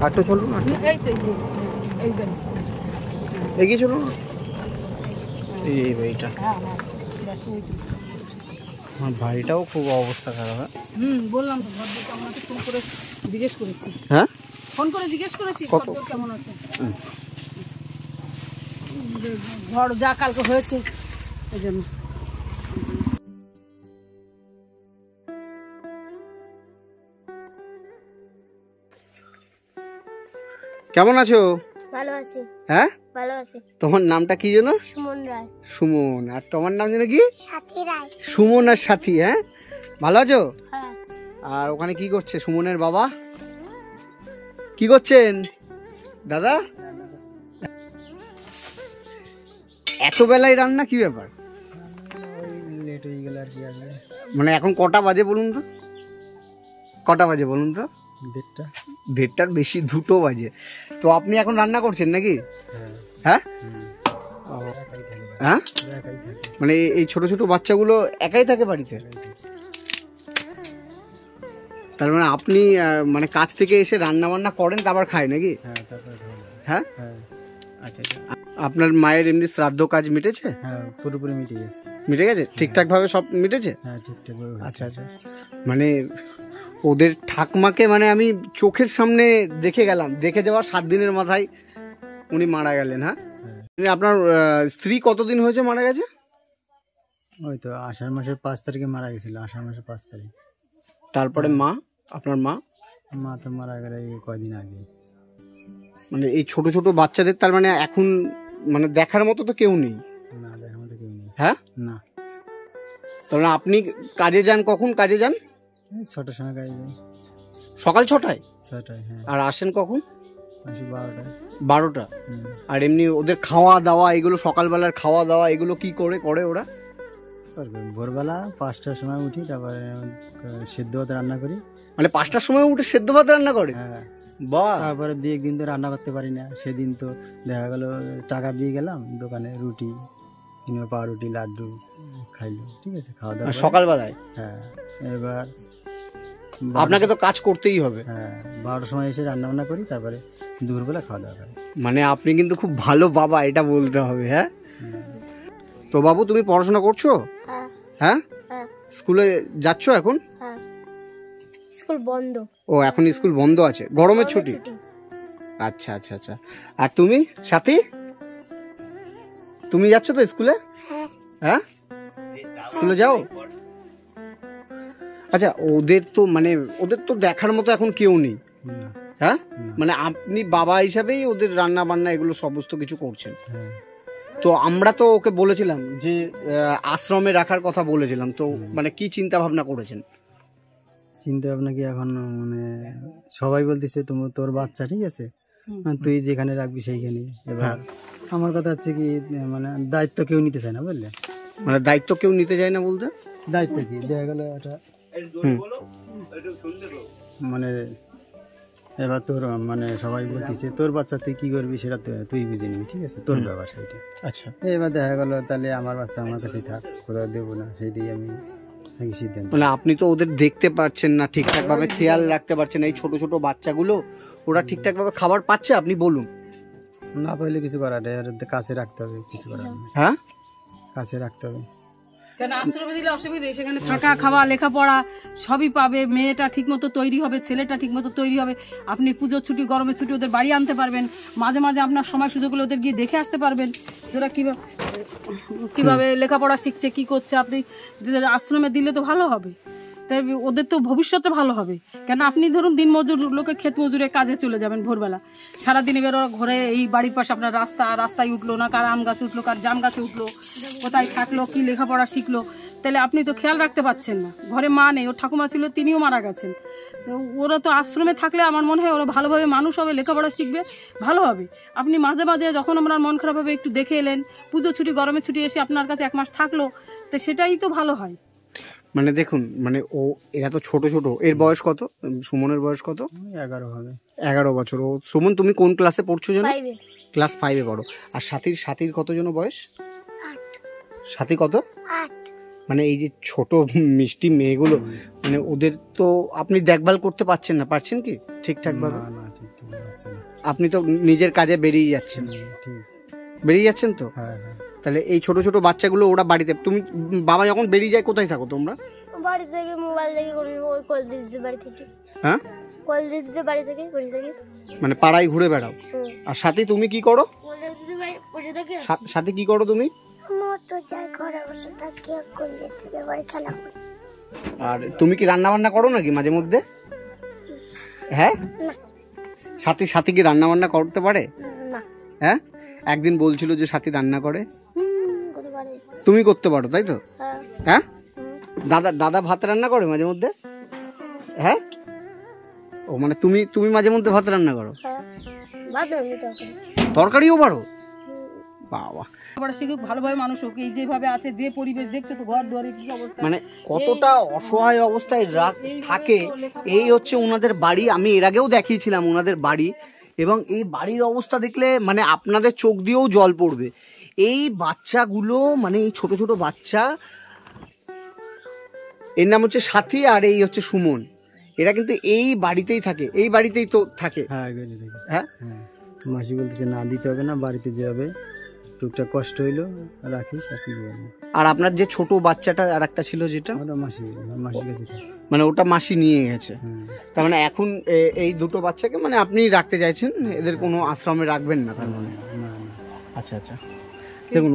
একটু চলুন, এগিয়ে চলুন। এই বাড়িটা, আমার বাড়িটাও খুব অবস্থা খারাপ। বললাম তো ভদ্রকে আমাকে ফোন করে জিজ্ঞেস করেছি। হ্যাঁ, ফোন করে জিজ্ঞেস করেছি ভদ্র কেমন আছে। ঝড় যা কালকে হয়েছে এই জন্য। কেমন আছো? ভালো আছি। হ্যাঁ, ভালো আছি। তোমার নামটা কি যেন? সুমন রায়। সুমন। আর তোমার নাম যেন কি? সাথী রায়। সুমন আর সাথী। হ্যাঁ, ভালো আছো? হ্যাঁ। আর ওখানে কি করছে সুমনের বাবা? কি করছেন দাদা? এত বেলায় রান্না, কি ব্যাপার? লেট হয়ে গেল আর কি। মানে এখন কটা বাজে বলুন তো? কটা বাজে বলুন তো? 1:30। 1:30টার বেশি, 2টো বাজে। তো আপনি এখন রান্না করছেন নাকি? হ্যাঁ হ্যাঁ, মানে এই ছোট ছোট বাচ্চাগুলো একাই থাকে বাড়িতে? তার মানে আপনি মানে কাজ থেকে এসে রান্না বান্না করেন, তারপর খায় নাকি? হ্যাঁ, আচ্ছা আচ্ছা। আপনার মায়ের এমনি শ্রাদ্ধ কাজ মিটেছে? হ্যাঁ, পুরোপুরি মিটে গেছে। মিটে গেছে ঠিকঠাক ভাবে? সব মিটেছে? হ্যাঁ, ঠিকঠাক। আচ্ছা আচ্ছা। মানে ওদের ঠাকমাকে মানে আমি চোখের সামনে দেখে গেলাম, দেখে যাওয়ার 7 দিনের মাথায় উনি মারা গেলেন। হ্যাঁ, আপনার স্ত্রী কতদিন হয়েছে মারা গেছে? ওই তো আষাঢ় মাসের 5 তারিখে মারা গেছিল, আষাঢ় মাসের 5 তারিখ। তারপরে মা, আপনার মা? মা তো মারা গেল এই কয়দিন আগে। মানে এই ছোট ছোট বাচ্চাদের তার মানে এখন মানে দেখার মতো তো কেউ নেই? না, দেখার মতো কেউ নেই। হ্যাঁ, না। তাহলে আপনি কাজে যান, কখন কাজে যান? 6টার সময় কাজে যাই। সকাল 6টায়? 6টায়। হ্যাঁ। আর আসেন কখন? আসি 12টায়। 12টা? আর এমনি ওদের খাওয়া দাওয়া এগুলো, সকালবেলার খাওয়া দাওয়া এগুলো কি করে ওরা? ভোরবেলা 5টার সময় উঠি, তারপরে সেদ্ধ ভাত রান্না করি। মানে 5টার সময় উঠে সেদ্ধ ভাত রান্না করে? হ্যাঁ। বাহ। তারপরে 2-1 দিন তো রান্না করতে পারি না, সেদিন তো দেখা গেল টাকা দিয়ে গেলাম দোকানে, রুটি কিংবা পাউরুটি লাড্ডু খাইলো, ঠিক আছে, খাওয়া দাওয়া সকালবেলায়? হ্যাঁ। এবার আপনাকে তো কাজ করতেই হবে। হ্যাঁ, 12টার সময় এসে রান্না বান্না করি, তারপরে দুপুরবেলা খাওয়া দাওয়া করি। মানে আপনি কিন্তু খুব ভালো বাবা, এটা বলতে হবে। হ্যাঁ, তো বাবু তুমি পড়াশোনা করছো? হ্যাঁ, স্কুলে যাচ্ছ এখন? স্কুল বন্ধ। ও, এখন স্কুল বন্ধ আছে, গরমের ছুটি। আচ্ছা আচ্ছা আচ্ছা। আর তুমি সাথী, তুমি যাচ্ছ তো স্কুলে? হ্যাঁ, স্কুলে যাও। আচ্ছা, ওদের তো দেখার মতো এখন কেউ নেই। হ্যাঁ, মানে আপনি বাবা হিসাবেই ওদের রান্না বান্না এগুলো সমস্ত কিছু করছেন। তো আমরা তো ওকে বলেছিলাম যে আশ্রমে রাখার কথা বলেছিলাম, তো মানে কি চিন্তা ভাবনা করেছেন? চিন্তা ভাবনা কি এখন, মানে সবাই বলতেছে তোর বাচ্চা, ঠিক আছে, তুই যেখানে রাখবি সেইখানে। এবার আমার কথা হচ্ছে কি, মানে দায়িত্ব কেউ নিতে চায় না, বুঝলে? মানে দায়িত্ব কেউ নিতে চায় না বলতে? দায়িত্ব কি, দেখা গেল এটা মানে এবার তোর মানে সবাই বলতেছে তোর বাচ্চা তুই কি করবি সেটা তুই বুঝে নিবি, ঠিক আছে, তোর ব্যাপার সেইটা। আচ্ছা, এবার দেখা গেল তাহলে আমার বাচ্চা আমার কাছেই থাক, কোথাও দেবো না, সেইটাই আমি সিদ্ধান্ত। মানে আপনি তো ওদের দেখতে পাচ্ছেন না, ঠিকঠাক ভাবে খেয়াল রাখতে পারছেন। এই ছোট ছোট বাচ্চাগুলো ওরা ঠিকঠাক ভাবে খাবার পাচ্ছে? আপনি বলুন। না পাইলে কিছু করার নেই, কাছে রাখতে হবে, কিছু করার নেই। হ্যাঁ, কাছে রাখতে হবে। কেন আশ্রমে দিলে অসুবিধা, সেখানে থাকা খাওয়া লেখাপড়া সবই পাবে, মেয়েটা ঠিকমতো তৈরি হবে, ছেলেটা ঠিকমতো তৈরি হবে। আপনি পুজোর ছুটি গরমের ছুটি ওদের বাড়ি আনতে পারবেন, মাঝে মাঝে আপনার সময় সুযোগ হলে ওদের গিয়ে দেখে আসতে পারবেন ওরা কিভাবে লেখাপড়া শিখছে, কি করছে। আপনি আশ্রমে দিলে তো ভালো হবে, তাই ওদের তো ভবিষ্যতে ভালো হবে। কেন আপনি ধরুন দিন মজুর লোকের ক্ষেত মজুরে কাজে চলে যাবেন ভোরবেলা, সারাদিন এবার ওরা ঘরে এই বাড়ির পাশে আপনার রাস্তায় উঠলো না, কার আম গাছে উঠলো, কার জাম গাছে উঠলো, কোথায় থাকলো, কি লেখাপড়া শিখলো, তাহলে আপনি তো খেয়াল রাখতে পারছেন না। ঘরে মা নেই, ওর ঠাকুমা ছিল, তিনিও মারা গেছেন। ওরা তো আশ্রমে থাকলে আমার মনে হয় ওরা ভালোভাবে মানুষ হবে, লেখাপড়া শিখবে, ভালো হবে। আপনি মাঝে মাঝে যখন আপনার মন খারাপ হবে একটু দেখে এলেন, পুজো ছুটি গরমের ছুটি এসে আপনার কাছে 1 মাস থাকলো, তো সেটাই তো ভালো হয়। মানে দেখুন, মানে এরা তো ছোট ছোট। এর বয়স কত? সুমনের বয়স কত? 11 হবে। 11 বছর। ও সুমন, তুমি কোন ক্লাসে পড়ছো জানো? 5-এ। ক্লাস 5-এ পড়ো। আর সাথীর কত জন বয়স? 8। সাথী কত? 8। মানে এই যে ছোট মিষ্টি মেয়েগুলো, মানে ওদের তো আপনি দেখভাল করতে পারছেন না, পারছেন কি ঠিকঠাক ভাবে? না, ঠিকঠাক আপনি তো নিজের কাজে বেরিয়ে যাচ্ছেন, ঠিক। বেরিয়ে যাচ্ছেন তো? হ্যাঁ হ্যাঁ। তাহলে এই ছোট ছোট বাচ্চাগুলো ওরা বাড়িতে, তুমি বাবা যখন বেরিয়ে যায় কোথায় থাকো তোমরা? বাড়ি থেকে মোবাইল দেখে ওই কল দিতে বাড়ি থেকে, হ্যাঁ, কল দিতে বাড়ি থেকে বসে থাকি। মানে পাড়ায় ঘুরে বেড়াও। আর সাথে তুমি কি করো? কল দিতে বাড়ি বসে থাকি। সাথে কি করো তুমি? মতো যাই ঘরে বসে থাকি, কল দিতে বাড়ি খেলা করি। আর তুমি কি রান্না বান্না করো নাকি মাঝে মধ্যে? হ্যাঁ, সাথী সাথী কি রান্না বান্না করতে পারে? না। হ্যাঁ, একদিন বলছিল যে সাথী রান্না করে। করতে পারি। তুমি করতে পারো তাই তো? হ্যাঁ। হ্যাঁ, দাদা ভাত রান্না করে মাঝে মধ্যে? হ্যাঁ, ও মানে তুমি মাঝে মধ্যে ভাত রান্না করো? হ্যাঁ, বাদ আমি তখন তরকারিও পারো? বাবা, আবার সে খুব ভালোভাবে মানুষ হোক, এই যেভাবে আছে, যে পরিবেশ দেখছো তো, ঘর দুয়ারে কি অবস্থা, মানে কতটা অসহায় অবস্থায় থাকে। এই হচ্ছে ওনাদের বাড়ি, আমি এর আগেও দেখিয়েছিলাম ওনাদের বাড়ি, এবং এই বাড়ির অবস্থা দেখলে মানে আপনাদের চোখ দিয়েও জল পড়বে। এই বাচ্চাগুলো মানে এই ছোট ছোট বাচ্চা, এর নাম হচ্ছে সাথী আর এই হচ্ছে সুমন, এরা কিন্তু এই বাড়িতেই থাকে, এই বাড়িতেই তো থাকে। হ্যাঁ হ্যাঁ, মাসি বলতেছে না দিতে হবে না, বাড়িতে যাবে, টুকটাক কষ্ট হইলো রাখিস আর কি বলবো। আর আপনার যে ছোট বাচ্চাটা আর একটা ছিল যেটা, ওটা মাসির কাছে থাকে। মানে ওটা মাসি নিয়ে গেছে। তার মানে এখন এই দুটো বাচ্চাকে মানে আপনি রাখতে চাইছেন, এদের কোনো আশ্রমে রাখবেন না তার মানে? আচ্ছা আচ্ছা, দেখুন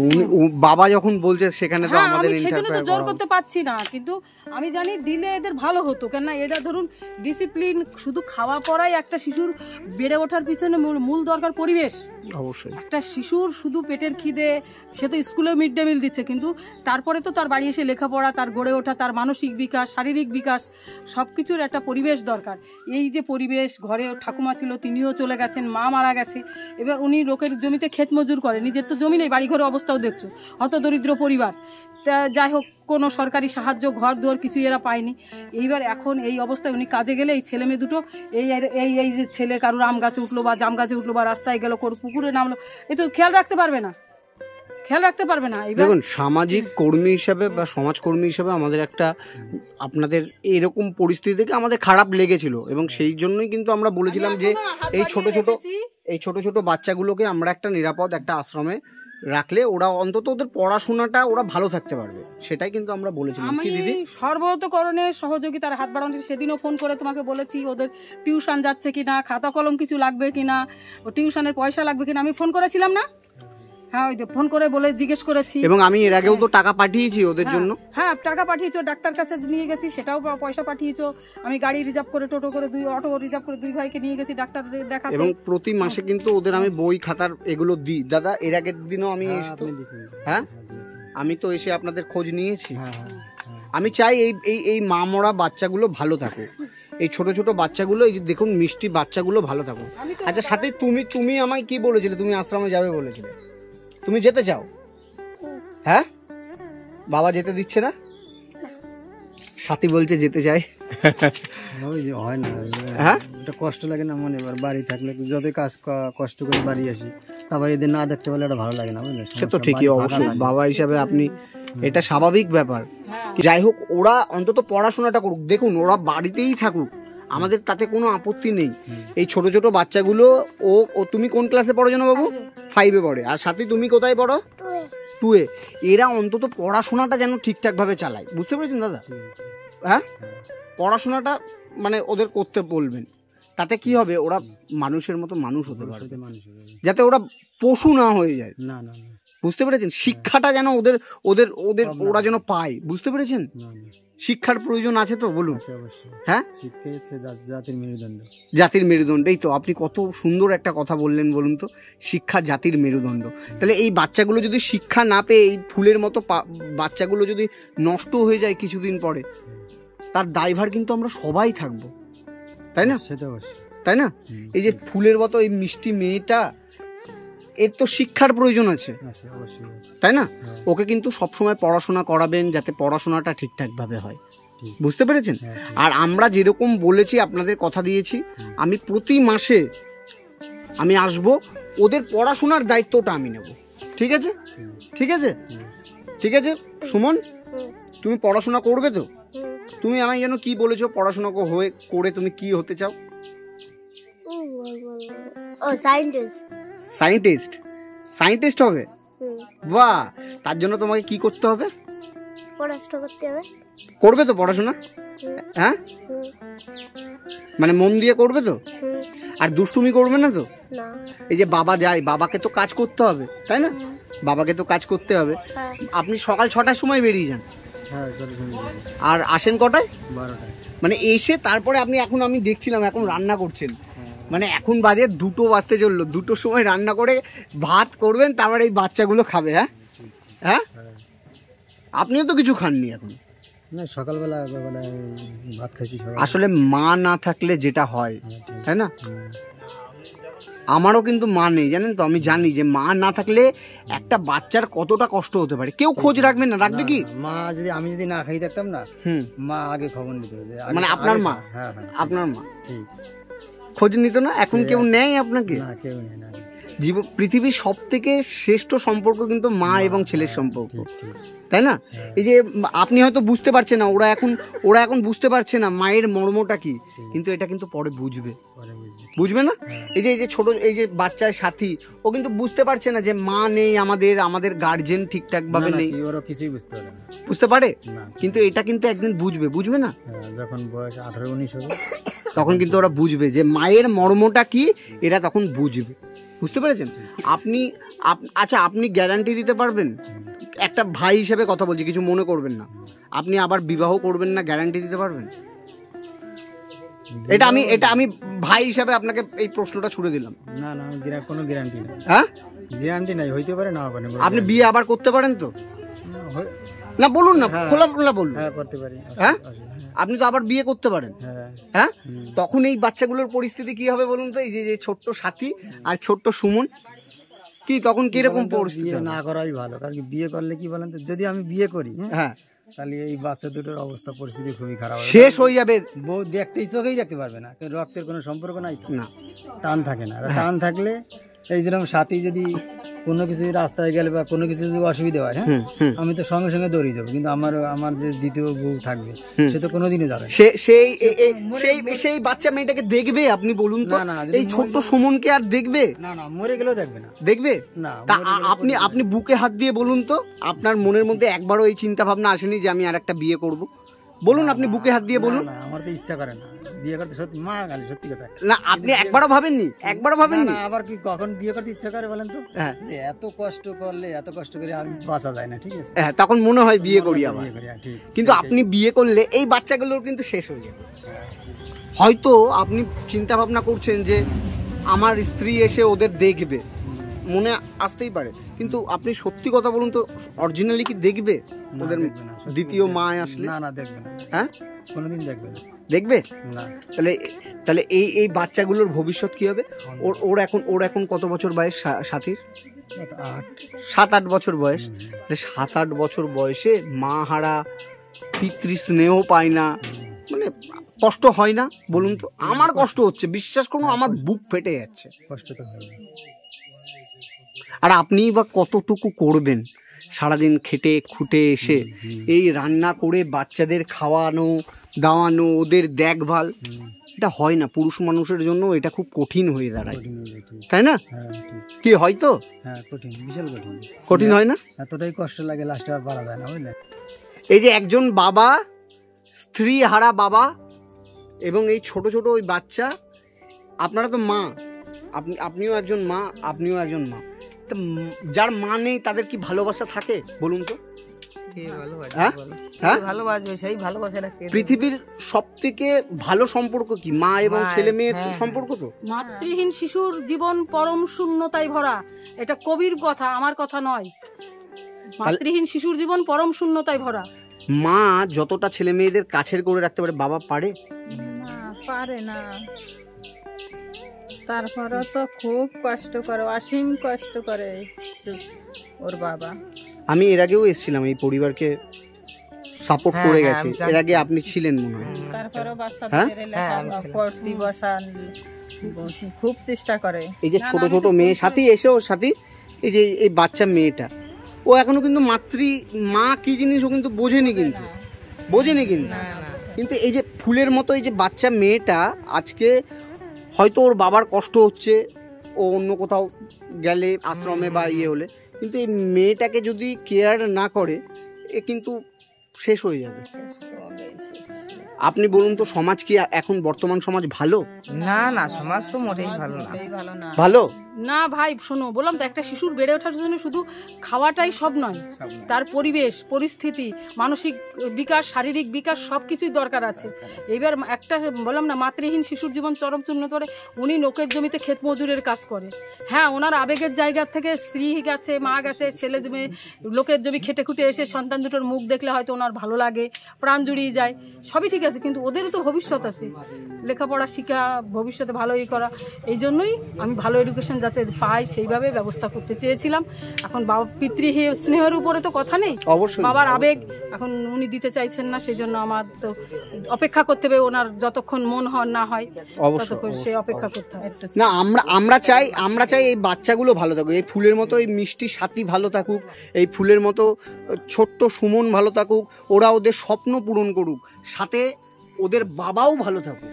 বাবা যখন বলছে সেখানে তো হ্যাঁ, আমাদের আমি সেজন্য তো ইন্টারফেয়ার জোর করা করতে পারছি না, কিন্তু আমি জানি দিলে এদের ভালো হতো। কেননা এটা ধরুন ডিসিপ্লিন, শুধু খাওয়া পড়াই একটা শিশুর বেড়ে ওঠার পিছনে মূল দরকার পরিবেশ। অবশ্যই একটা শিশুর শুধু পেটের খিদে, সে তো স্কুলে মিড ডে মিল দিচ্ছে, কিন্তু তারপরে তো তার বাড়ি এসে লেখাপড়া, তার গড়ে ওঠা, তার মানসিক বিকাশ, শারীরিক বিকাশ, সব কিছুর একটা পরিবেশ দরকার। এই যে পরিবেশ, ঘরে ঠাকুমা ছিল, তিনিও চলে গেছেন, মা মারা গেছে, এবার উনি লোকের জমিতে ক্ষেত মজুর করে, নিজের তো জমি নেই, বাড়ি ঘরের অবস্থাও দেখছো, হত দরিদ্র পরিবার। তা যাই হোক, কোনো সরকারি সাহায্য, ঘর দুয়ার কিছু এরা পায়নি। এইবার এখন এই অবস্থায় উনি কাজে গেলে এই ছেলে মেয়ে দুটো, এই যে ছেলে কারুর আম গাছে উঠলো বা জাম গাছে উঠলো বা রাস্তায় গেল, পুকুরে নামলো, এ তো খেয়াল রাখতে পারবে না। দেখুন, সামাজিক কর্মী হিসাবে বা সমাজকর্মী হিসাবে আমাদের একটা, আপনাদের এরকম পরিস্থিতি থেকে আমাদের খারাপ লেগেছিল, এবং সেই জন্যই কিন্তু আমরা বলেছিলাম যে এই ছোট ছোট বাচ্চাগুলোকে আমরা একটা নিরাপদ একটা আশ্রমে রাখলে ওরা অন্তত ওদের পড়াশোনাটা ওরা ভালো থাকতে পারবে, সেটাই কিন্তু আমরা বলেছিলাম। কি দিদি, সর্বতকরণের সহযোগিতার হাত বাড়ানো। সেদিনও ফোন করে তোমাকে বলেছি ওদের টিউশন যাচ্ছে কিনা, খাতা কলম কিছু লাগবে কিনা, ও টিউশনের পয়সা লাগবে কিনা, আমি ফোন করেছিলাম না? হ্যাঁ, ওই যে ফোন করে বলে জিজ্ঞেস করেছি, এবং আমি এর আগেও তো টাকা পাঠিয়েছি ওদের জন্য। হ্যাঁ, টাকা পাঠিয়েছো, ডাক্তার কাছে নিয়ে গেছি, সেটাও পয়সা পাঠিয়েছো। আমি গাড়ি রিজার্ভ করে, অটো রিজার্ভ করে দুই ভাইকে নিয়ে গেছি ডাক্তার দেখাতে। এবং প্রতি মাসে কিন্তু ওদের আমি বই খাতার এগুলো দিই। দাদা, এর আগের দিনও আমি হ্যাঁ, আমি তো এসে আপনাদের খোঁজ নিয়েছি। আমি চাই এই মা মরা বাচ্চাগুলো ভালো থাকুক, এই ছোট ছোট বাচ্চাগুলো, এই যে দেখুন মিষ্টি বাচ্চাগুলো ভালো থাকুক। আচ্ছা সাথে তুমি আমায় কি বলেছিলে? তুমি আশ্রমে যাবে বলেছিলে, তুমি যেতে চাও? হ্যাঁ, বাবা যেতে দিচ্ছে না, সাথী বলছে যেতে চাই। ওই যে হয় না, হ্যাঁ, এটা কষ্ট লাগে না মনে? এবার বাড়ি থাকলে যতই কাজ কষ্ট করে বাড়ি আসি, আবার এদের না দেখতে পারলে এটা ভালো লাগে না, বুঝলেন? সে তো ঠিকই, অবশ্যই বাবা হিসাবে আপনি, এটা স্বাভাবিক ব্যাপার। যাই হোক, ওরা অন্তত পড়াশোনাটা করুক। দেখুন, ওরা বাড়িতেই থাকুক, আমাদের তাতে কোনো আপত্তি নেই। এই ছোট ছোট বাচ্চাগুলো, ও তুমি কোন ক্লাসে পড়ো জানো বাবু? 5-এ পড়ে। আর সাথে তুমি কোথায় পড়ো? 2-এ। এরা অন্তত পড়াশোনাটা যেন ঠিকঠাক ভাবে চালায়, বুঝতে পেরেছেন দাদা? হ্যাঁ, পড়াশোনাটা মানে ওদের করতে বলবেন, তাতে কি হবে, ওরা মানুষের মতো মানুষ হতে পারবে, যাতে ওরা পশু না হয়ে যায়। না না, বুঝতে পেরেছেন? শিক্ষাটা যেন ওদের ওদের ওদের ওরা যেন পায়, বুঝতে পেরেছেন? শিক্ষার প্রয়োজন আছে তো, বলুন। হ্যাঁ, শিক্ষা হচ্ছে জাতির মেরুদণ্ড। জাতির মেরুদণ্ড, এই তো আপনি কত সুন্দর একটা কথা বললেন, বলুন তো, শিক্ষা জাতির মেরুদণ্ড। তাহলে এই বাচ্চাগুলো যদি শিক্ষা না পেয়ে, এই ফুলের মতো বাচ্চাগুলো যদি নষ্ট হয়ে যায় কিছুদিন পরে, তার দায়ভার কিন্তু আমরা সবাই থাকবো, তাই না? সেটা অবশ্যই, তাই না? এই যে ফুলের মতো এই মিষ্টি মেয়েটা, এর তো শিক্ষার প্রয়োজন আছে, তাই না? ওকে কিন্তু সবসময় পড়াশোনা করাবেন, যাতে পড়াশোনাটা ঠিকঠাক ভাবে হয়, বুঝতে পেরেছেন? আর আমরা যেরকম বলেছি, আপনাদের কথা দিয়েছি, আমি প্রতি মাসে আমি আসব, ওদের পড়াশোনার দায়িত্বটা আমি নেব। ঠিক আছে? ঠিক আছে, ঠিক আছে। সুমন, তুমি পড়াশোনা করবে তো? তুমি আমায় যেন কি বলেছো, পড়াশোনা করে তুমি কি হতে চাও? ও সায়েন্টিস্ট। সায়েন্টিস্ট হবে? বাহ, তার জন্য তোমাকে কি করতে হবে? পড়াশোনা করতে হবে। করবে তো পড়াশোনা? হ্যাঁ, মানে মন দিয়ে করবে তো? আর দুষ্টুমি করবে না তো? না। এই যে বাবা যায়, বাবাকে তো কাজ করতে হবে, তাই না? বাবাকে তো কাজ করতে হবে। আপনি সকাল 6টার সময় বেরিয়ে যান, হ্যাঁ, আর আসেন কটায়? 12টায়। মানে এসে তারপরে আপনি এখন আমি দেখছিলাম এখন রান্না করছেন, মানে এখন বাজে 2টো বাজতে চললো, 2টোর সময় রান্না করে ভাত করবেন, তারপরে এই বাচ্চাগুলো খাবে। হ্যাঁ হ্যাঁ, আপনিও তো কিছু খাননি এখন। না, সকালবেলা ভাত খাইছি। আসলে মা না থাকলে যেটা হয়, তাই না? আমারও কিন্তু মা নেই, জানেন তো। আমি জানি যে মা না থাকলে একটা বাচ্চার কতটা কষ্ট হতে পারে। কেউ খোঁজ রাখবে না, রাখবে কি? মা যদি, আমি যদি না খাই থাকতাম না, মা আগে খবর নিত। মানে আপনার মা? হ্যাঁ, আপনার মা ঠিক খোঁজ নিত না? এখন কেউ নেয় আপনাকে? না, কেউ নেই না। পৃথিবীর সব থেকে শ্রেষ্ঠ সম্পর্ক কিন্তু মা এবং ছেলের সম্পর্ক, তাই না? এই যে আপনি হয়তো বুঝতে পারছেন না, ওরা এখন বুঝতে পারছে না মায়ের মর্মটা কি, কিন্তু এটা কিন্তু পরে বুঝবে, বুঝবে না? এই যে ছোট এই যে বাচ্চার সাথী, ও কিন্তু বুঝতে পারছে না যে মা নেই, আমাদের গার্জেন ঠিকঠাক ভাবে নেই, ওরা কিছুই বুঝতে পারে, কিন্তু এটা কিন্তু একদিন বুঝবে না? যখন বয়স 18-19 হবে তখন কিন্তু ওরা বুঝবে যে মায়ের মর্মটা কি, এরা তখন বুঝবে। বুঝতে পেরেছেন? আচ্ছা, আপনি গ্যারান্টি দিতে পারবেন? একটা ভাই হিসেবে কথা বলছি, কিছু মনে করবেন না। আপনি আবার বিবাহ করবেন না, গ্যারান্টি দিতে পারবেন? এটা আমি ভাই হিসাবে আপনাকে এই প্রশ্নটা ছুড়ে দিলাম। না, কোনো গ্যারান্টি নেই। হ্যাঁ, গ্যারান্টি নাই, হইতে পারে না পারে। আপনি বিয়ে আবার করতে পারেন তো? না, বলুন না, খোলা বলুন। হ্যাঁ, করতে পারি। হ্যাঁ, আপনি তো আবার বিয়ে করতে পারেন। হ্যাঁ, তখন এই বাচ্চাগুলোর পরিস্থিতি কি হবে বলুন তো? এই যে ছোট্ট সাথী আর ছোট্ট সুমন, কি তখন কিরকম পরিস্থিতি? বিয়ে না করাই ভালো, কারণ বিয়ে করলে কি বলেন তো, যদি আমি বিয়ে করি, হ্যাঁ, তাহলে এই বাচ্চা দুটোর অবস্থা, পরিস্থিতি খুবই খারাপ, শেষ হয়ে যাবে। বউ দেখতেই চোখেই দেখতে পারবে না, রক্তের কোনো সম্পর্ক নাই তো, না, টান থাকে না। টান থাকলে এই যেরকম সাথী যদি কোনো কিছু রাস্তায় গেলে বা কোনো কিছু যদি অসুবিধা হয়, হ্যাঁ, আমি তো সঙ্গে সঙ্গে দৌড়িয়ে যাবো, কিন্তু আমার যে দ্বিতীয় বউ থাকবে, সে তো কোনোদিনই যাবে। সেই বাচ্চা মেয়েটাকে দেখবে? আপনি বলুন তো, এই ছোট্ট সুমনকে আর দেখবে? না, মরে গেলেও দেখবে না। দেখবে না। আপনি বুকে হাত দিয়ে বলুন তো, আপনার মনের মধ্যে একবারও এই চিন্তা ভাবনা আসেনি যে আমি আর একটা বিয়ে করব? বলুন, আপনি বুকে হাত দিয়ে বলুন। আমার তো ইচ্ছা করে না বিয়ে করতে, সত্যি মা গালি, সত্যি কথা। না, আপনি একবারও ভাবেননি? আবার কি কখন বিয়ে করতে ইচ্ছা করে বলেন তো? যে এত কষ্ট করলে, এত কষ্ট করে আমি বাঁচা যায় না, ঠিক আছে? হ্যাঁ, তখন মনে হয় বিয়ে করি আবার। কিন্তু আপনি বিয়ে করলে এই বাচ্চাগুলোর কিন্তু শেষ হয়ে যাবে। হয়তো আপনি চিন্তা ভাবনা করছেন যে আমার স্ত্রী এসে ওদের দেখবে, মনে আসতেই পারে, কিন্তু আপনি সত্যি কথা বলুন তো, অরিজিনালি কি দেখবে ওদের দ্বিতীয় মা আসলে? না, দেখবে না। হ্যাঁ, কোনোদিন দেখবে না। তাহলে এই বাচ্চাগুলোর ভবিষ্যৎ কি হবে? ওর এখন কত বছর বয়স সাথীর? 7-8 বছর বয়স। 7-8 বছর বয়সে মা হারা, পিতৃ স্নেহ পায় না, মানে কষ্ট হয় না বলুন তো? আমার কষ্ট হচ্ছে, বিশ্বাস করুন, আমার বুক ফেটে যাচ্ছে। কষ্ট তো হয়। আর আপনি বা কতটুকু করবেন সারাদিন খেটে খুঁটে এসে, এই রান্না করে বাচ্চাদের খাওয়ানো দাওয়ানো, ওদের দেখভাল, এটা হয় না। পুরুষ মানুষের জন্য এটা খুব কঠিন হয়ে দাঁড়ায়, তাই না? কি হয়তো? হ্যাঁ, কঠিন, বিশাল কঠিন হয় না? এতটাই কষ্ট লাগে, লাস্টে আর পারা যায় না, বুঝলে? এই যে একজন বাবা, স্ত্রী হারা বাবা, এবং এই ছোট ছোট ওই বাচ্চা, আপনারা তো মা, আপনিও একজন মা, আপনিও একজন মা। যার মা নেই তাদের কি ভালোবাসা থাকে বলুন তো? পৃথিবীর সব থেকে ভালো সম্পর্ক কি? মা এবং ছেলে মেয়ের সম্পর্ক। তো মাতৃহীন শিশুর জীবন পরম শূন্যতায় ভরা, এটা কবির কথা, আমার কথা নয়। মাতৃহীন শিশুর জীবন পরম শূন্যতায় ভরা। মা যতটা ছেলে মেয়েদের কাছের করে রাখতে পারে, বাবা পারে না। তারপরে তো খুব কষ্ট করে, অসীম কষ্ট করে ওর বাবা। আমি এর আগেও এসেছিলাম, এই পরিবারকে সাপোর্ট করে গেছে। এর আগে আপনি ছিলেন মনে হয়। তারপরে বাচ্চাদের লেখাপড়া পড়তে বসান, খুব চেষ্টা করে। এই যে ছোট ছোট মেয়ে সাথী এসে, ওর সাথী, এই যে এই বাচ্চা মেয়েটা, ও এখনো কিন্তু মা কি জিনিস ও কিন্তু বোঝেনি, কিন্তু এই যে ফুলের মতো এই যে বাচ্চা মেয়েটা, আজকে হয়তো ওর বাবার কষ্ট হচ্ছে, ও অন্য কোথাও গেলে আশ্রমে বা ইয়ে হলে, কিন্তু এই মেয়েটাকে যদি কেয়ার না করে এ কিন্তু শেষ হয়ে যাবে। আপনি বলুন তো, সমাজ কি এখন বর্তমান সমাজ ভালো? না না, সমাজ তো মোটেই ভালো না। ভালো না ভাই, শোনো, বললাম তো, একটা শিশুর বেড়ে ওঠার জন্য শুধু খাওয়াটাই সব নয়, তার পরিবেশ পরিস্থিতি, মানসিক বিকাশ, শারীরিক বিকাশ সবকিছুই দরকার আছে। এবার একটা বললাম না, মাতৃহীন শিশুর জীবন চরম চূর্ণতরে। উনি লোকের জমিতে ক্ষেত মজুরের কাজ করে। হ্যাঁ, ওনার আবেগের জায়গা থেকে স্ত্রী গেছে, মা গেছে, ছেলে মেয়ে লোকের জমি খেটে খুটে এসে সন্তান দুটোর মুখ দেখলে হয়তো ওনার ভালো লাগে, প্রাণ জুড়িয়ে যায়, সবই ঠিক আছে, কিন্তু ওদেরও তো ভবিষ্যৎ আছে, লেখাপড়া শিখা, ভবিষ্যতে ভালো করা। এই জন্যই আমি ভালো এডুকেশন যাতে পাই সেইভাবে ব্যবস্থা করতে চেয়েছিলাম। এখন বাবা পিতৃ স্নেহের উপরে তো কথা নেই, বাবার আবেগ এখন উনি দিতে চাইছেন না, সেই জন্য আমার তো অপেক্ষা করতে হবে, ওনার যতক্ষণ মন না হয় ততক্ষণ সে অপেক্ষা করতে হবে। না, আমরা চাই এই বাচ্চাগুলো ভালো থাকুক, এই ফুলের মতো এই মিষ্টি সাথী ভালো থাকুক, এই ফুলের মতো ছোট্ট সুমন ভালো থাকুক, ওরা ওদের স্বপ্ন পূরণ করুক, সাথে ওদের বাবাও ভালো থাকুক,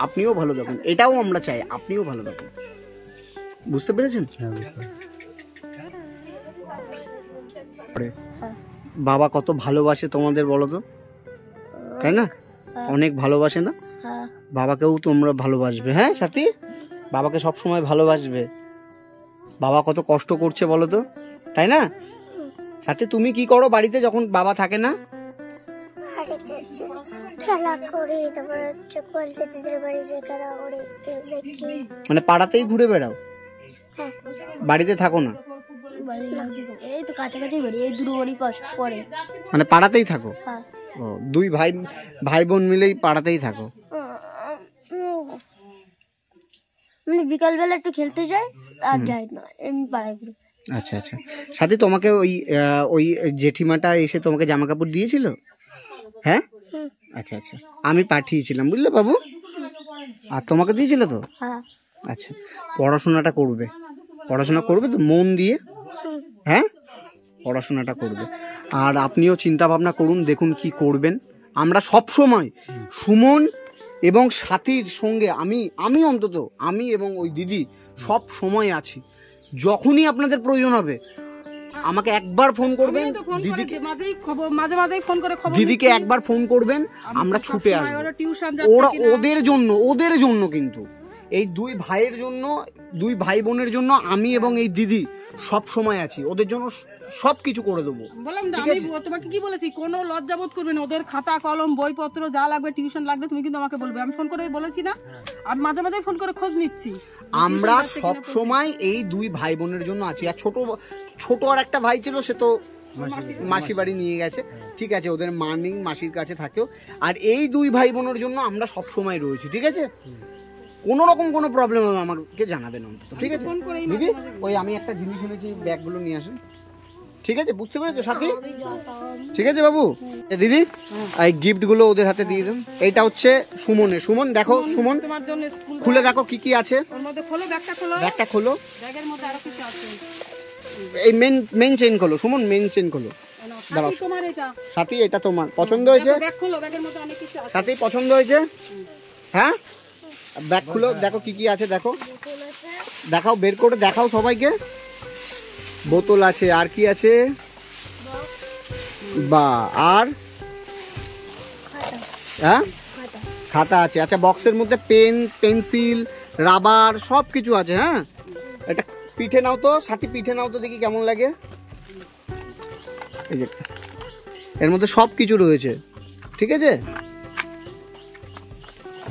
আপনিও ভালো থাকুন, এটাও আমরা চাই, আপনিও ভালো থাকুন। বুঝতে পেরেছেন? বাবা কত ভালোবাসে তোমাদের বলো তো, তাই না? অনেক ভালোবাসে না? বাবাকেও তোমরা ভালোবাসবে। হ্যাঁ সাথী, বাবাকে সব সময় ভালোবাসবে। বাবা কত কষ্ট করছে বলো তো, তাই না? সাথে তুমি কি করো বাড়িতে যখন বাবা থাকে না? খেলা করি, তারপর হচ্ছে কলকাতাদের বাড়ি যে খেলা করি, দেখি। মানে পাড়াতেই ঘুরে বেড়াও, বাড়িতে থাকো না? এই তো কাছাকাছি বাড়ি, এই দুটো বাড়ি পাশ পড়ে, মানে পাড়াতেই থাকো? ও, দুই ভাই বোন মিলেই পাড়াতেই থাকো? মানে বিকালবেলা একটু খেলতে যাই আর যাই না, এমনি পাড়ায় ঘুরে। আচ্ছা আচ্ছা। সাথে তোমাকে ওই জেঠিমাটা এসে তোমাকে জামা কাপড় দিয়েছিল? হ্যাঁ, আচ্ছা আচ্ছা, আমি পাঠিয়েছিলাম বুঝলে বাবু, আর তোমাকে দিয়েছিল তো? আচ্ছা, পড়াশোনাটা করবে তো মন দিয়ে? হ্যাঁ, পড়াশোনাটা করবে। আর আপনিও চিন্তা ভাবনা করুন, দেখুন কি করবেন। আমরা সব সময় সুমন এবং সাথীর সঙ্গে আমি অন্তত আমি এবং ওই দিদি সব সময় আছি। যখনই আপনাদের প্রয়োজন হবে আমাকে একবার ফোন করবেন, দিদিকে একবার ফোন করবেন, আমরা ছুটে আসবো। ওদের জন্য কিন্তু এই দুই ভাইয়ের জন্য, দুই ভাই বোনের জন্য আমি এবং এই দিদি সব সময় আছি, ওদের জন্য সবকিছু করে দেবো। বললাম আমি তোমাকে কি বলেছি, কোনো লজ্জাবোধ করবে না, ওদের খাতা কলম বইপত্র যা লাগবে, টিউশন লাগবে, তুমি কিন্তু আমাকে বলবে। আমি ফোন করে বলেছি না, আমি মাঝে মাঝে ফোন করে খোঁজ নিচ্ছি। আমরা সব সময় এই দুই ভাই বোনের জন্য আছি। আর ছোট আর একটা ভাই ছিল, সে তো মাসি বাড়ি নিয়ে গেছে, ঠিক আছে, ওদের মা নেই, মাসির কাছে থাকেও। আর এই দুই ভাই বোনের জন্য আমরা সব সময় রয়েছি, ঠিক আছে? কোনো রকম কোনো প্রবলেম হবে আমাকে জানাবেন অন্তত, ঠিক আছে দিদি? ওই আমি একটা জিনিস এনেছি, ব্যাগগুলো নিয়ে আসেন, ঠিক আছে? বুঝতে পেরেছো সাথী? ঠিক আছে বাবু। দিদি এই গিফটগুলো ওদের হাতে দিয়ে দেন। এইটা হচ্ছে সুমনের। সুমন দেখো, সুমন খুলে দেখো কি কি আছে, ব্যাগটা খোলো, এই মেন চেইন খোলো সুমন, মেন চেইন খোলো। দাঁড়াও সাথী, এটা তোমার পছন্দ হয়েছে? সাথী পছন্দ হয়েছে? হ্যাঁ, ব্যাগ খুলো, দেখো কি কি আছে, দেখো, দেখাও, বের করে দেখাও সবাইকে। বোতল আছে, আর কি আছে? বা আর হ্যাঁ, খাতা আছে। আচ্ছা, বক্সের মধ্যে পেন, পেন্সিল, রাবার সব কিছু আছে। হ্যাঁ, এটা পিঠে নাও তো সাথী, পিঠে নাও তো দেখি কেমন লাগে। এই যে এর মধ্যে সব কিছু রয়েছে, ঠিক আছে?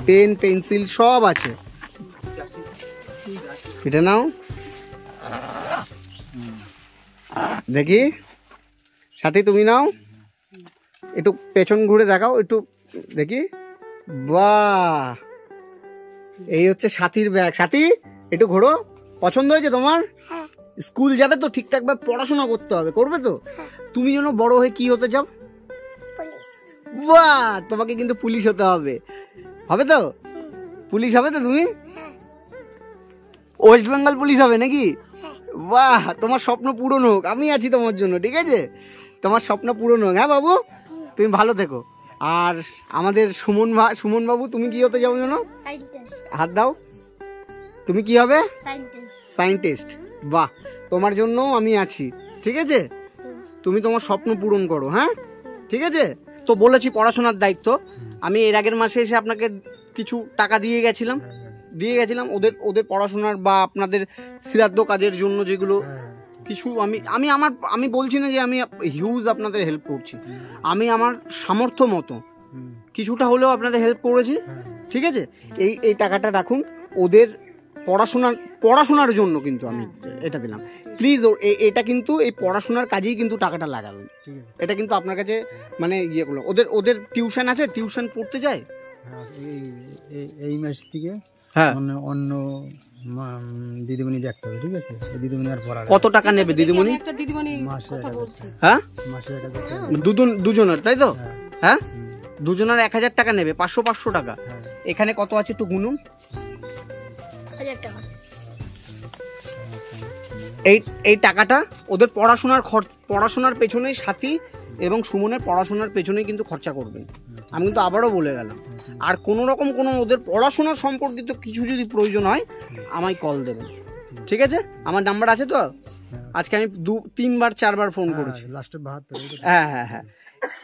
পেন পেন্সিল সব আছে, পিঠে নাও দেখি। সাথী তুমি নাও, একটু পেছন ঘুরে দেখাও একটু দেখি। বাহ, এই হচ্ছে সাথীর ব্যাগ। সাথী একটু ঘোরো, পছন্দ হয়েছে তোমার? স্কুল যাবে তো ঠিকঠাক ভাবে পড়াশোনা করতে হবে, করবে তো? তুমি যেন বড় হয়ে কি হতে চাও? বাহ, তোমাকে কিন্তু পুলিশ হতে হবে, হবে তো? পুলিশ হবে তো তুমি? ওয়েস্ট বেঙ্গল পুলিশ হবে নাকি? বাহ, তোমার স্বপ্ন পূরণ হোক, আমি আছি তোমার জন্য, ঠিক আছে? তোমার স্বপ্ন পূরণ হোক। হ্যাঁ বাবু, তুমি ভালো থেকো। আর আমাদের সুমন বাবু, তুমি কি হতে চাও যেন? হাত দাও। তুমি কি হবে? সায়েন্টিস্ট। সায়েন্টিস্ট। বাহ, তোমার জন্য আমি আছি, ঠিক আছে? তুমি তোমার স্বপ্ন পূরণ করো, হ্যাঁ, ঠিক আছে? তো বলেছি পড়াশোনার দায়িত্ব, আমি এর আগের মাসে এসে আপনাকে কিছু টাকা দিয়ে গেছিলাম, ওদের পড়াশোনার বা আপনাদের শ্রাদ্ধ কাজের জন্য যেগুলো কিছু আমি বলছি না যে আমি হিউজ আপনাদের হেল্প করছি, আমি আমার সামর্থ্য মতো কিছুটা হলেও আপনাদের হেল্প করেছি, ঠিক আছে? এই টাকাটা রাখুন, ওদের পড়াশোনার জন্য কিন্তু আমি এটা দিলাম। প্লিজ এটা কিন্তু এই পড়াশোনার কাজেই কিন্তু টাকাটা লাগাবেন, এটা কিন্তু আপনার কাছে মানে ইয়ে করলো। ওদের টিউশন আছে, টিউশন পড়তে যায় এই মাস থেকে, হ্যাঁ অন্য দিদিমণি দেখতে হবে, ঠিক আছে? দিদিমণি আর পড়া কত টাকা নেবে দিদিমণি? একটা দিদিমণি মাসে কথা বলছে। হ্যাঁ, মাসে 1000 টাকা। দুজনের, তাই তো? হ্যাঁ, দুজনের 1000 টাকা নেবে, 500 টাকা। এখানে কত আছে একটু গুনুন। 1000 টাকা। এই টাকাটা ওদের পড়াশোনার পেছনেই, সাথী এবং সুমনের পড়াশোনার পেছনেই কিন্তু খরচা করবেন। আমি কিন্তু আবারও বলে গেলাম, আর কোনো রকম কোনো ওদের পড়াশোনার সম্পর্কিত কিছু যদি প্রয়োজন হয় আমায় কল দেবেন, ঠিক আছে? আমার নাম্বার আছে তো, আজকে আমি 3-4বার ফোন করেছি। লাস্টে 72। হ্যাঁ,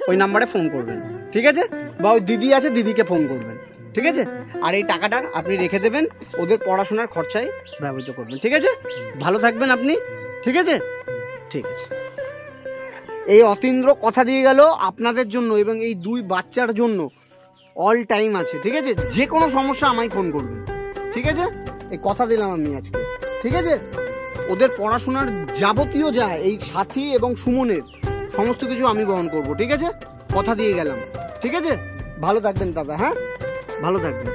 ওই নাম্বারে ফোন করবেন, ঠিক আছে? বা ওই দিদি আছে, দিদিকে ফোন করবেন, ঠিক আছে? আর এই টাকাটা আপনি রেখে দেবেন, ওদের পড়াশোনার খরচায় ব্যবহৃত করবেন, ঠিক আছে? ভালো থাকবেন আপনি, ঠিক আছে? ঠিক আছে। এই অতীন্দ্র কথা দিয়ে গেল আপনাদের জন্য এবং এই 2 বাচ্চার জন্য অল টাইম আছে, ঠিক আছে? যে কোনো সমস্যা আমায় ফোন করবেন, ঠিক আছে? এই কথা দিলাম আমি আজকে, ঠিক আছে? ওদের পড়াশোনার যাবতীয় যা এই সাথী এবং সুমনের সমস্ত কিছু আমি বহন করব, ঠিক আছে? কথা দিয়ে গেলাম, ঠিক আছে? ভালো থাকবেন দাদা, হ্যাঁ, ভালো থাকবেন।